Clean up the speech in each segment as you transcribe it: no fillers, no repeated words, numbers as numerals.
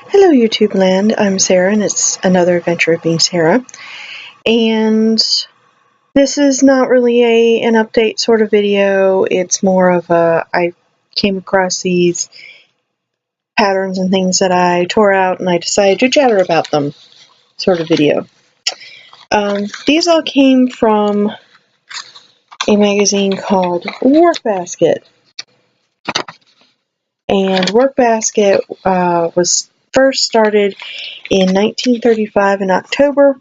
Hello YouTube land, I'm Sarah and it's another adventure of being Sarah, and this is not really an update sort of video. It's more of I came across these patterns and things that I tore out and I decided to chatter about them sort of video. These all came from a magazine called Workbasket, and Workbasket was first started in 1935 in October,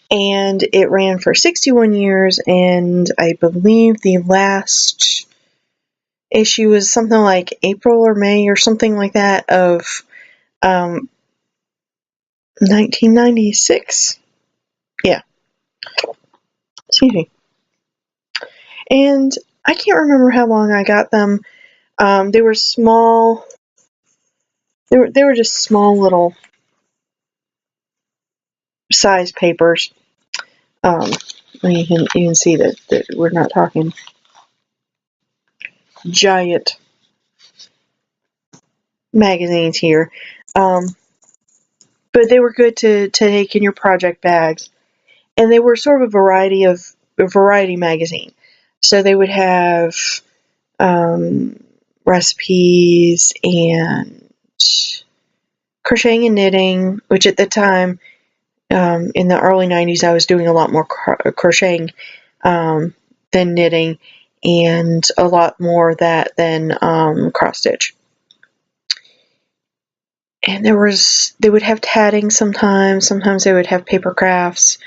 and it ran for 61 years, and I believe the last issue was something like April or May or something like that of 1996. Yeah. Excuse me. And I can't remember how long I got them. They were small. They were just small little size papers. You can see that we're not talking giant magazines here. But they were good to take in your project bags. And they were sort of a variety magazine. So they would have recipes and crocheting and knitting, which at the time, in the early 90s, I was doing a lot more crocheting than knitting, and a lot more of that than cross stitch. And they would have tatting sometimes they would have paper crafts,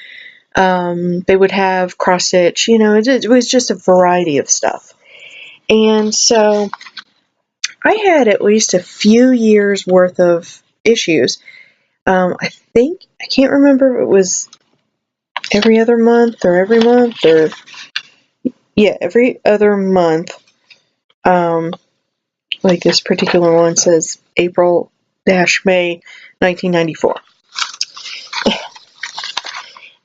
they would have cross stitch, it was just a variety of stuff. And so I had at least a few years worth of issues. I can't remember if it was every other month or every month, or yeah, every other month. Like this particular one says April-May 1994.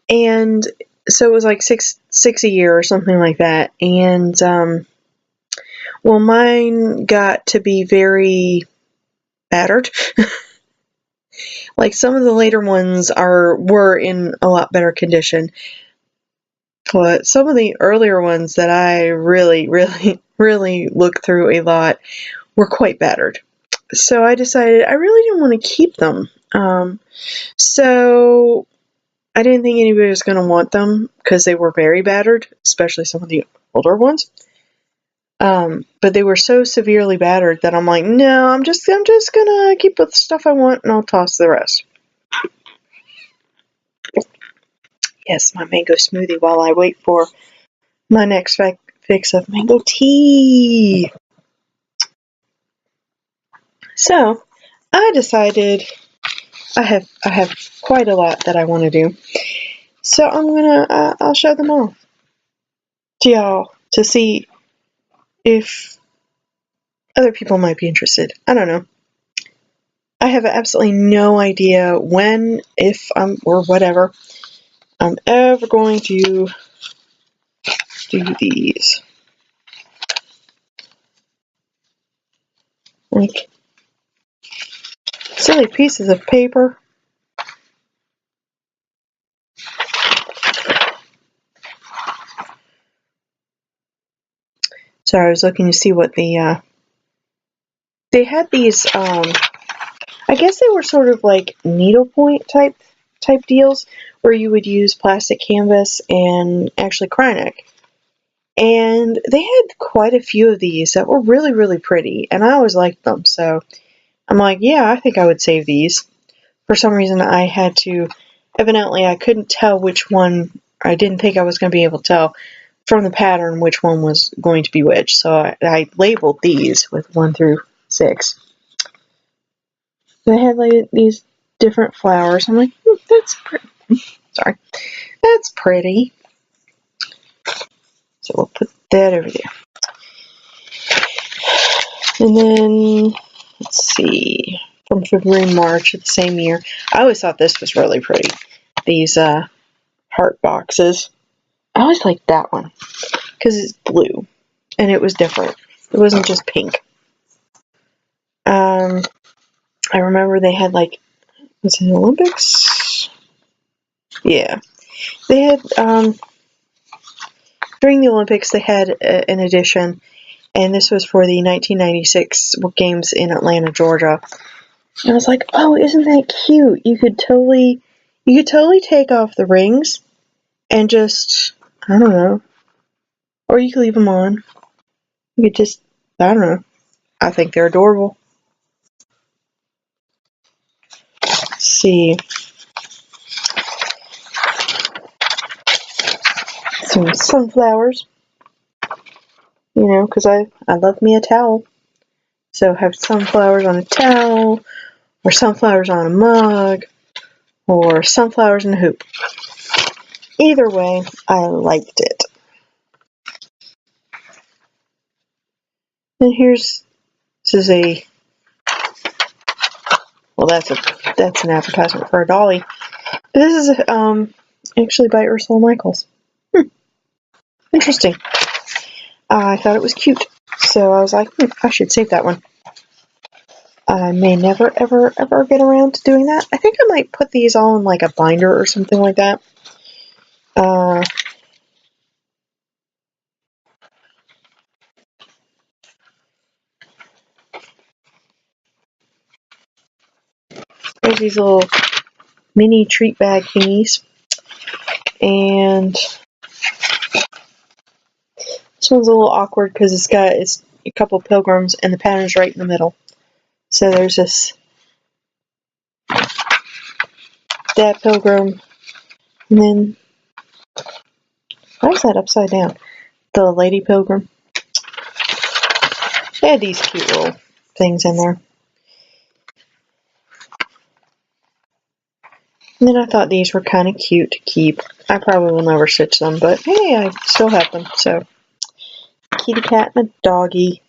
And so it was like six a year or something like that. And well, mine got to be very battered. Like some of the later ones were in a lot better condition, but some of the earlier ones that I really looked through a lot were quite battered. So I decided I really didn't want to keep them. So I didn't think anybody was going to want them because they were very battered, especially some of the older ones. But they were so severely battered that I'm like, no, I'm just gonna keep the stuff I want and I'll toss the rest. Yes, my mango smoothie while I wait for my next fix of mango tea. So I decided I have quite a lot that I want to do. So I'll show them all to y'all to see if other people might be interested. I don't know. I have absolutely no idea when, if or whatever I'm ever going to do these. Like silly pieces of paper. So I was looking to see what they had these, I guess they were sort of like needlepoint type deals, where you would use plastic canvas and actually Krynic. And they had quite a few of these that were really pretty, and I always liked them. So I'm like, yeah, I think I would save these. For some reason I had to, evidently I couldn't tell which one, I didn't think I was going to be able to tell from the pattern which one was going to be which. So I labeled these with 1 through 6. They had like these different flowers. I'm like, that's pretty. Sorry, that's pretty. So we'll put that over there. And then, let's see, from February, March of the same year. I always thought this was really pretty. These heart boxes. I always liked that one because it's blue and it was different. It wasn't just pink. I remember they had like, was it the Olympics? Yeah. They had, during the Olympics, they had an edition, and this was for the 1996 games in Atlanta, Georgia. And I was like, oh, isn't that cute? You could totally take off the rings and just, I don't know, or you could leave them on. You could just, I don't know. I think they're adorable. Let's see. Some sunflowers, because I love me a towel. So have sunflowers on a towel, or sunflowers on a mug, or sunflowers in a hoop. Either way, I liked it. And this is a, well, that's an advertisement for a dolly. But this is actually by Ursula Michaels. Interesting. I thought it was cute, so I was like, I should save that one. I may never, ever, ever get around to doing that. I think I might put these all in like a binder or something like that. There's these little mini treat bag thingies. And this one's a little awkward because it's a couple pilgrims and the pattern's right in the middle. So there's that pilgrim, and then, why is that upside down? The lady pilgrim. They had these cute little things in there. And then I thought these were kind of cute to keep. I probably will never stitch them, but hey, I still have them. So, kitty cat and a doggy.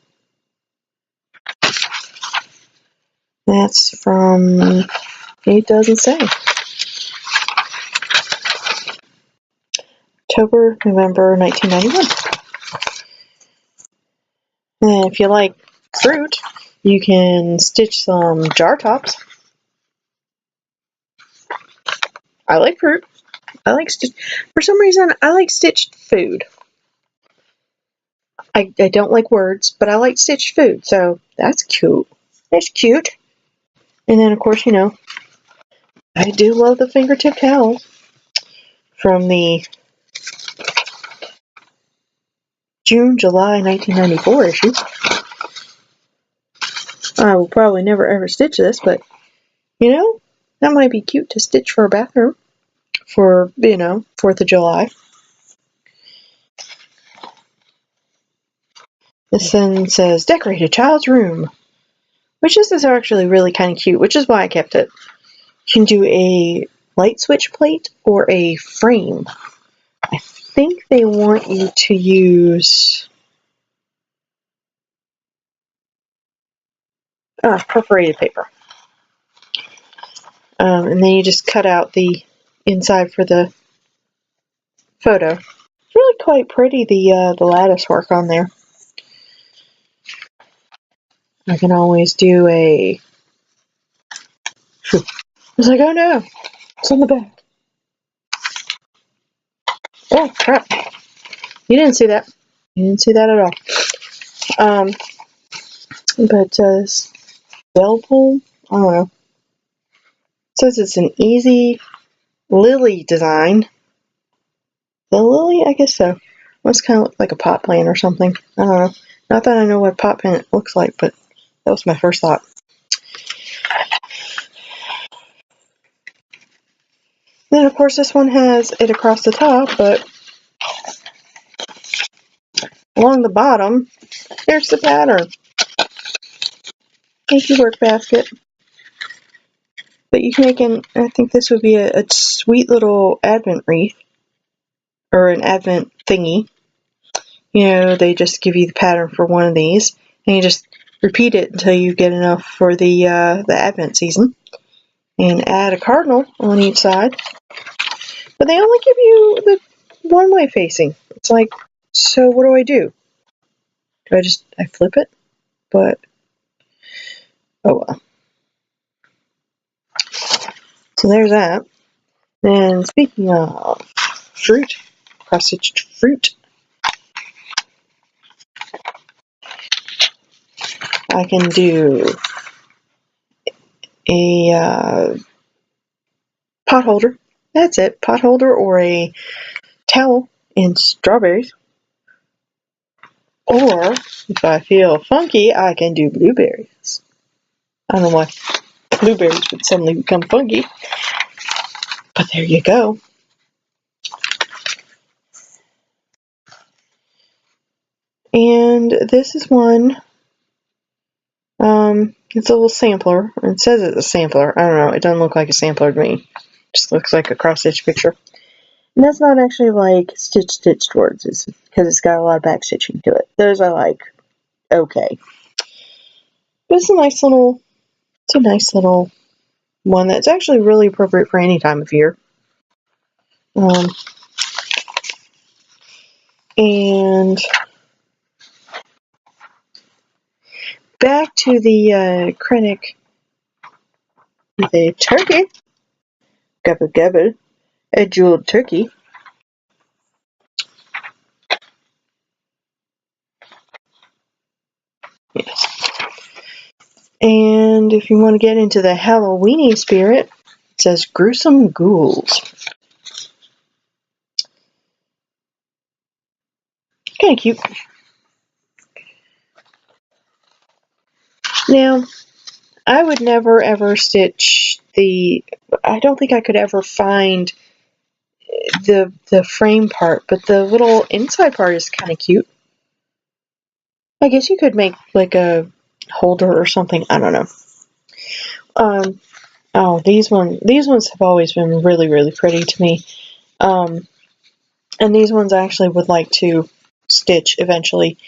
That's from, it doesn't say. October, November 1991. And if you like fruit, you can stitch some jar tops. I like fruit. For some reason, I like stitched food. I don't like words, but I like stitched food, so that's cute. That's cute. And then, of course, I do love the fingertip towel from the June, July 1994 issue. I will probably never ever stitch this, but, that might be cute to stitch for a bathroom for, 4th of July. This then says, decorate a child's room, which is actually really kind of cute, which is why I kept it. You can do a light switch plate or a frame. I think they want you to use perforated paper. And then you just cut out the inside for the photo. It's really quite pretty, the lattice work on there. I can always do I was like, oh no, it's on the back. Oh crap. You didn't see that. You didn't see that at all. But bell pull, I don't know. It says it's an easy lily design. The lily? I guess so. It must kind of look like a pot plant or something. I don't know. Not that I know what pot plant looks like, but that was my first thought. Then, of course, this one has it across the top, but along the bottom, there's the pattern. Thank you, Workbasket. But you can make I think this would be a sweet little advent wreath, or an advent thingy. They just give you the pattern for one of these, and you just repeat it until you get enough for the advent season. And add a cardinal on each side. But they only give you the one-way facing. It's like, so what do I do? Do I flip it? But, oh well. So there's that. And speaking of fruit, cross-stitched fruit, I can do a pot holder. That's it, pot holder or a towel in strawberries. Or, if I feel funky, I can do blueberries. I don't know why blueberries would suddenly become funky, but there you go. And this is one, it's a little sampler. It says it's a sampler. I don't know, it doesn't look like a sampler to me. It just looks like a cross-stitch picture. And that's not actually like stitched words, it's because it's got a lot of back stitching to it. Those are like, okay. But it's a nice little one that's actually really appropriate for any time of year. And back to the Krennic, the turkey. Gobble gobble, a jeweled turkey. Yes. And if you want to get into the Halloweeny spirit, it says gruesome ghouls. Kind of cute. Now, I would never ever stitch I don't think I could ever find the frame part, but the little inside part is kind of cute. I guess you could make like a holder or something. I don't know. Oh, these ones have always been really, really pretty to me. And these ones I actually would like to stitch eventually.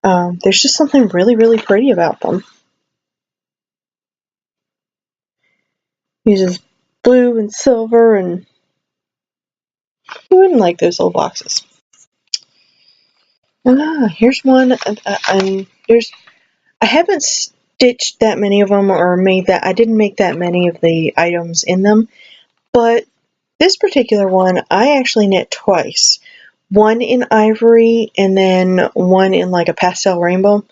There's just something really, really pretty about them. Uses blue and silver, and who wouldn't like those little boxes? Here's one, and I haven't stitched that many of them, or I didn't make that many of the items in them, but this particular one I actually knit twice. One in ivory and then one in like a pastel rainbow.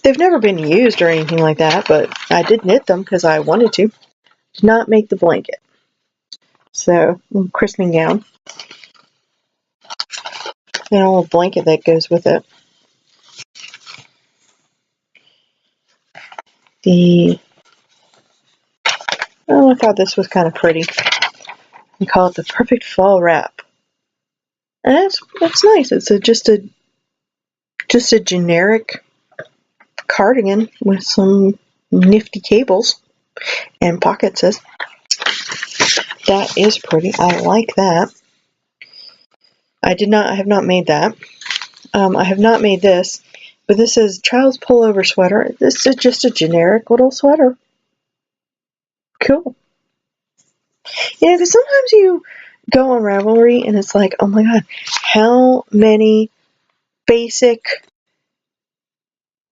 They've never been used or anything like that, but I did knit them because I wanted to. Did not make the blanket. So, christening gown. And a little blanket that goes with it. I thought this was kind of pretty. We call it the perfect fall wrap. And that's nice. It's just a generic cardigan with some nifty cables and pockets. That is pretty. I like that. I have not made that. I have not made this, but this is child's pullover sweater. This is just a generic little sweater. Cool. Yeah, because sometimes you go on Ravelry and it's like, oh my god,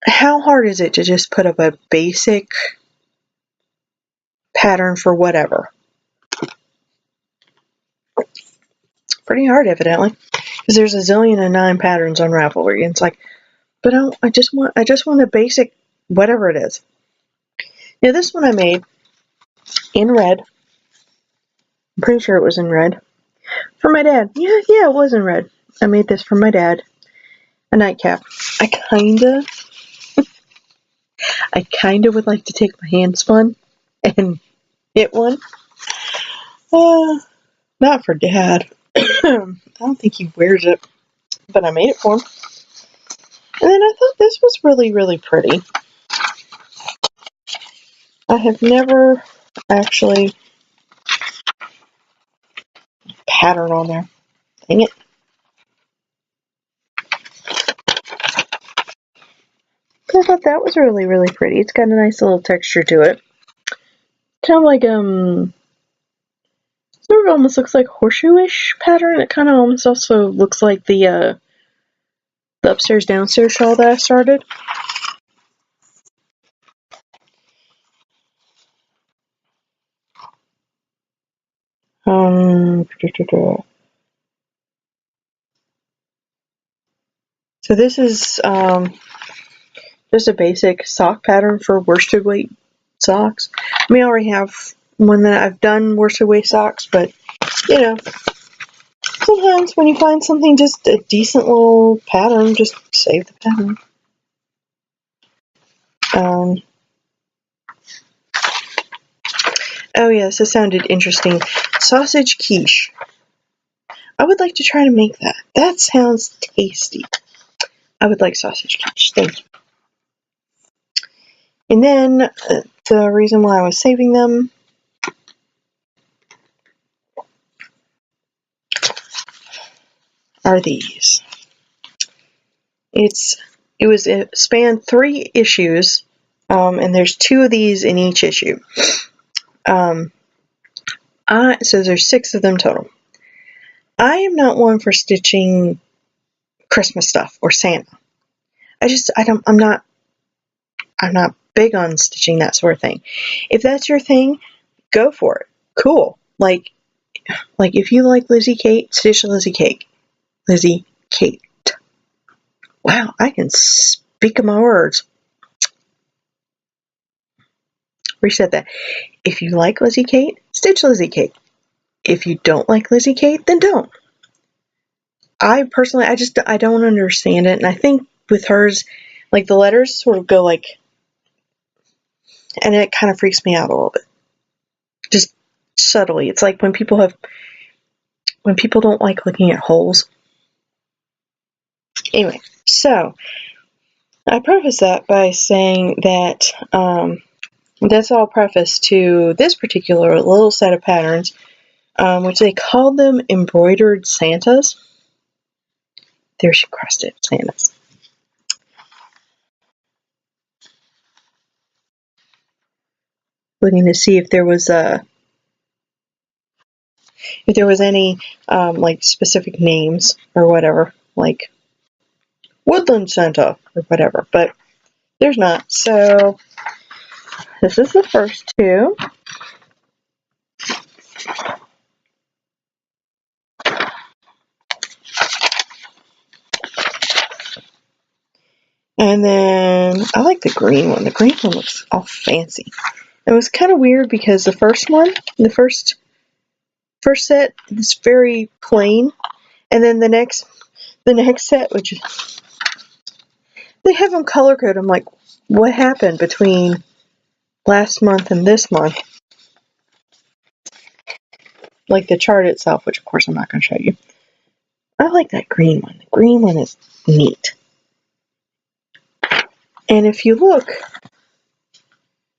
how hard is it to just put up a basic pattern for whatever? Pretty hard, evidently, because there's a zillion and 9 patterns on Ravelry, and it's like, but I just want a basic whatever it is. Now this one I made in red. I'm pretty sure it was in red. For my dad. Yeah, it was in red. I made this for my dad. A nightcap. I kinda would like to take my hand spun and knit one. Not for Dad. I don't think he wears it, but I made it for him. And then I thought this was really, really pretty. I have never actually patterned on there. Dang it. I thought that was really, really pretty. It's got a nice little texture to it. Kind of like, sort of almost looks like horseshoe-ish pattern. It kind of almost also looks like the upstairs downstairs shawl that I started. So this is just a basic sock pattern for worsted weight socks. I mean, I already have one that I've done worsted weight socks, but you know, sometimes when you find something, just a decent little pattern, just save the pattern. Oh yes, this sounded interesting. Sausage quiche. I would like to try to make that. That sounds tasty. I would like sausage quiche. Thank you. And then the reason why I was saving them are these. It spanned 3 issues, and there's 2 of these in each issue. So there's 6 of them total. I am not one for stitching Christmas stuff or Santa. I'm not big on stitching that sort of thing. If that's your thing, go for it. Cool. Like if you like Lizzie Kate, stitch Lizzie Kate. Lizzie Kate. Wow, I can speak my words. Reset that. If you like Lizzie Kate, stitch Lizzie Kate. If you don't like Lizzie Kate, then don't. I personally, I don't understand it, and I think with hers, like the letters sort of go like, and it kind of freaks me out a little bit. Just subtly. It's like when people don't like looking at holes. Anyway, so I preface that by saying that that's all preface to this particular little set of patterns, which they called them embroidered Santas. There she crossed it, Santas. Looking to see if there was any like specific names or whatever, like Woodland Santa or whatever, but there's not. So this is the first 2. And then I like the green one. The green one looks all fancy. It was kind of weird because the first set is very plain, and then the next set, which they have them color coded. I'm like, what happened between last month and this month? Like the chart itself, which of course I'm not going to show you. I like that green one. The green one is neat. And if you look,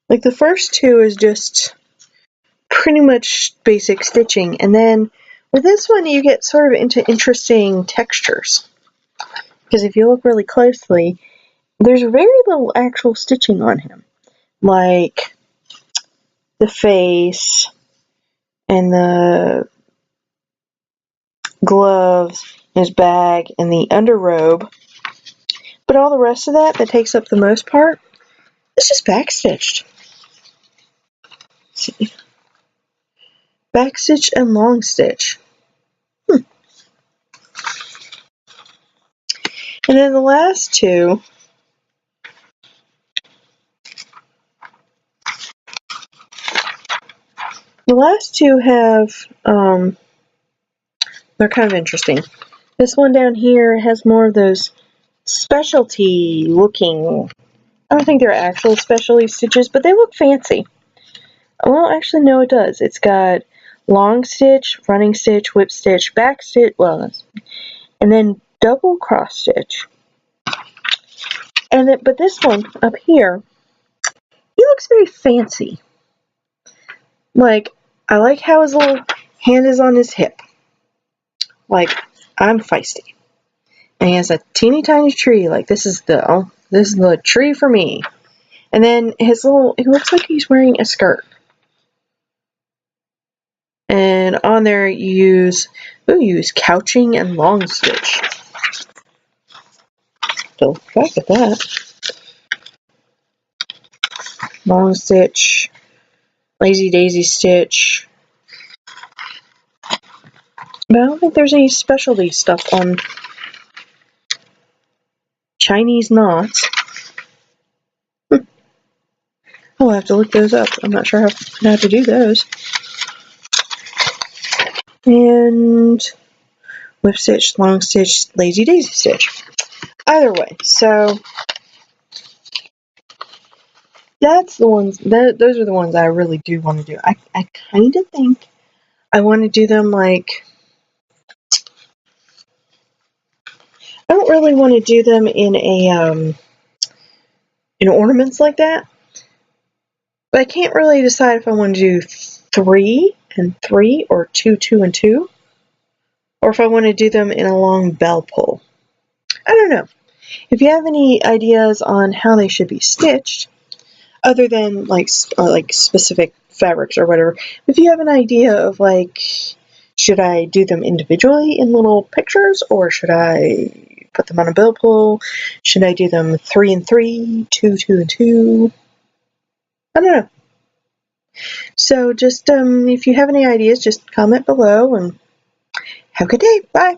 like the first 2 is just pretty much basic stitching, and then with this one you get sort of into interesting textures, because if you look really closely, there's very little actual stitching on him, like the face and the gloves, his bag, and the underrobe, but all the rest of that takes up the most part is just backstitched. See? Backstitch and long stitch. And then the last 2, have, they're kind of interesting. This one down here has more of those specialty looking, I don't think they're actual specialty stitches, but they look fancy. Well, actually, no, it does. It's got long stitch, running stitch, whip stitch, back stitch, and then double cross stitch. But this one up here, he looks very fancy. Like, I like how his little hand is on his hip. Like, I'm feisty. And he has a teeny tiny tree. Like, this is the tree for me. And then it looks like he's wearing a skirt. And on there you use couching and long stitch. So look at that. Long stitch, lazy daisy stitch, But I don't think there's any specialty stuff on Chinese knots. I'll have to look those up. I'm not sure how to do those. And whip stitch, long stitch, lazy daisy stitch. Either way, so that's the ones. Those are the ones I really do want to do. I kind of think I want to do them like. I don't really want to do them in ornaments like that. But I can't really decide if I want to do 3 and 3 or 2, 2 and 2, or if I want to do them in a long bell pull. I don't know. If you have any ideas on how they should be stitched, other than like specific fabrics or whatever, if you have an idea of like, should I do them individually in little pictures, or should I put them on a bell pull? Should I do them 3 and 3, 2, 2 and 2? I don't know. So just if you have any ideas, just comment below and have a good day. Bye.